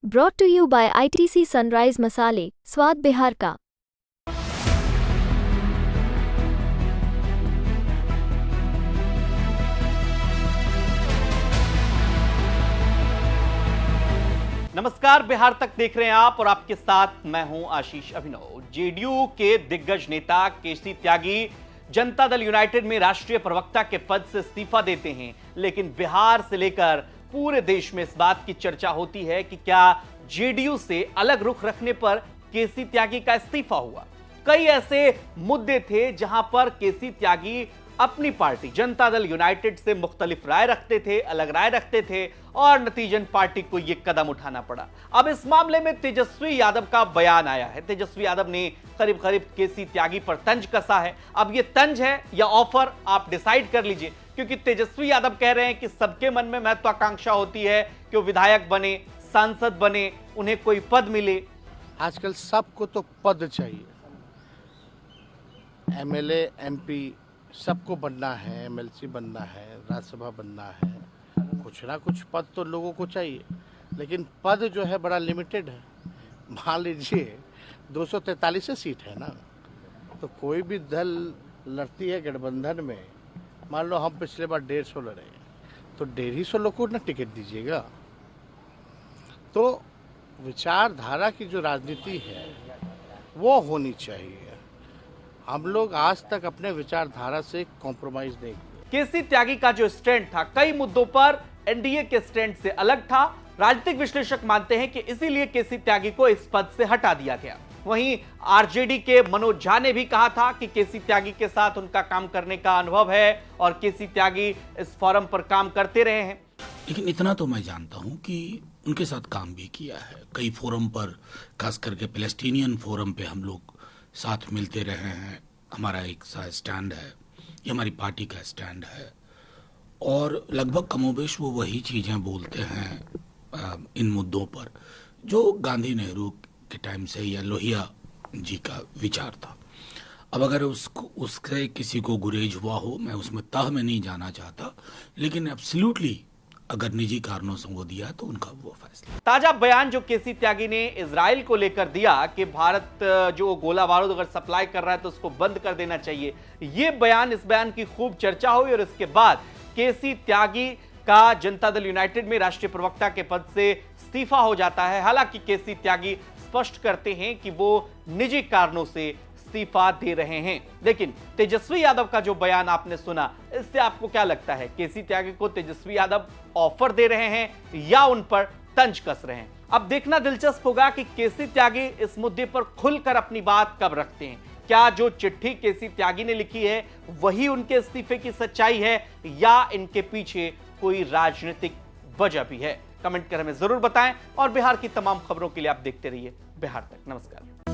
Brought to you by ITC Sunrise मसाले, स्वाद बिहार का। नमस्कार, बिहार तक देख रहे हैं आप और आपके साथ मैं हूं आशीष अभिनव। जेडीयू के दिग्गज नेता केसी त्यागी जनता दल यूनाइटेड में राष्ट्रीय प्रवक्ता के पद से इस्तीफा देते हैं, लेकिन बिहार से लेकर पूरे देश में इस बात की चर्चा होती है कि क्या जेडीयू से अलग रुख रखने पर केसी त्यागी का इस्तीफा हुआ। कई ऐसे मुद्दे थे जहां पर केसी त्यागी अपनी पार्टी जनता दल यूनाइटेड से मुख्तलिफ राय रखते थे, अलग राय रखते थे और नतीजन पार्टी को यह कदम उठाना पड़ा। अब इस मामले में तेजस्वी यादव का बयान आया है। तेजस्वी यादव ने करीब करीब केसी त्यागी पर तंज कसा है। अब यह तंज है या ऑफर, आप डिसाइड कर लीजिए, क्योंकि तेजस्वी यादव कह रहे हैं कि सबके मन में महत्वाकांक्षा होती है कि वो विधायक बने, सांसद बने, उन्हें कोई पद मिले। आजकल सबको तो पद चाहिए, एमएलए, एमपी सबको बनना है, एमएलसी बनना है, राज्यसभा बनना है, कुछ ना कुछ पद तो लोगों को चाहिए, लेकिन पद जो है बड़ा लिमिटेड है। मान लीजिए 243 सीट है ना, तो कोई भी दल लड़ती है गठबंधन में, मान लो हम पिछले बार 150 लड़े, तो 150 लोग को ना टिकट दीजिएगा। तो विचारधारा की जो राजनीति है वो होनी चाहिए। हम लोग आज तक अपने विचारधारा से कॉम्प्रोमाइज नहीं किए। केसी त्यागी का जो स्टैंड था कई मुद्दों पर एनडीए के स्टैंड से अलग था। राजनीतिक विश्लेषक मानते हैं कि इसीलिए केसी त्यागी को इस पद से हटा दिया गया। वहीं आरजेडी के मनोज झा ने भी कहा था कि केसी त्यागी के साथ उनका काम करने का अनुभव है और केसी त्यागी इस फोरम पर काम करते रहे हैं। लेकिन इतना तो मैं जानता हूं कि उनके साथ काम भी किया है कई फोरम पर, खास करके पैलेस्टीनियन फोरम पे हम लोग साथ मिलते रहे हैं। हमारा एक सा स्टैंड है, ये हमारी पार्टी का स्टैंड है और लगभग कमोबेश वो वही चीज़ें बोलते हैं इन मुद्दों पर जो गांधी नेहरू के टाइम से या लोहिया जी का विचार था। अब अगर उससे किसी को गुरेज हुआ हो, मैं उसमें तह में नहीं जाना चाहता, लेकिन एब्सोल्युटली अगर निजी कारणों से वो दिया तो उनका वो फैसला। ताजा बयान जो केसी त्यागी ने इजराइल को लेकर दिया कि भारत जो गोला बारूद अगर सप्लाई कर रहा है तो उसको बंद कर देना चाहिए, ये बयान, इस बयान की खूब चर्चा हुई और इसके बाद केसी त्यागी का जनता दल यूनाइटेड में राष्ट्रीय प्रवक्ता के पद से इस्तीफा हो जाता है। हालांकि केसी त्यागी स्पष्ट करते हैं कि वो निजी कारणों से इस्तीफा दे रहे हैं। लेकिन तेजस्वी यादव का जो बयान आपने सुना, इससे आपको क्या लगता है? केसी त्यागी को तेजस्वी यादव ऑफर दे रहे हैं या उन पर तंज कस रहे हैं? अब देखना दिलचस्प होगा कि केसी त्यागी इस मुद्दे पर खुलकर अपनी बात कब रखते हैं। क्या जो चिट्ठी केसी त्यागी ने लिखी है वही उनके इस्तीफे की सच्चाई है या इनके पीछे कोई राजनीतिक वजह भी है? कमेंट कर हमें जरूर बताएं और बिहार की तमाम खबरों के लिए आप देखते रहिए बिहार तक। नमस्कार।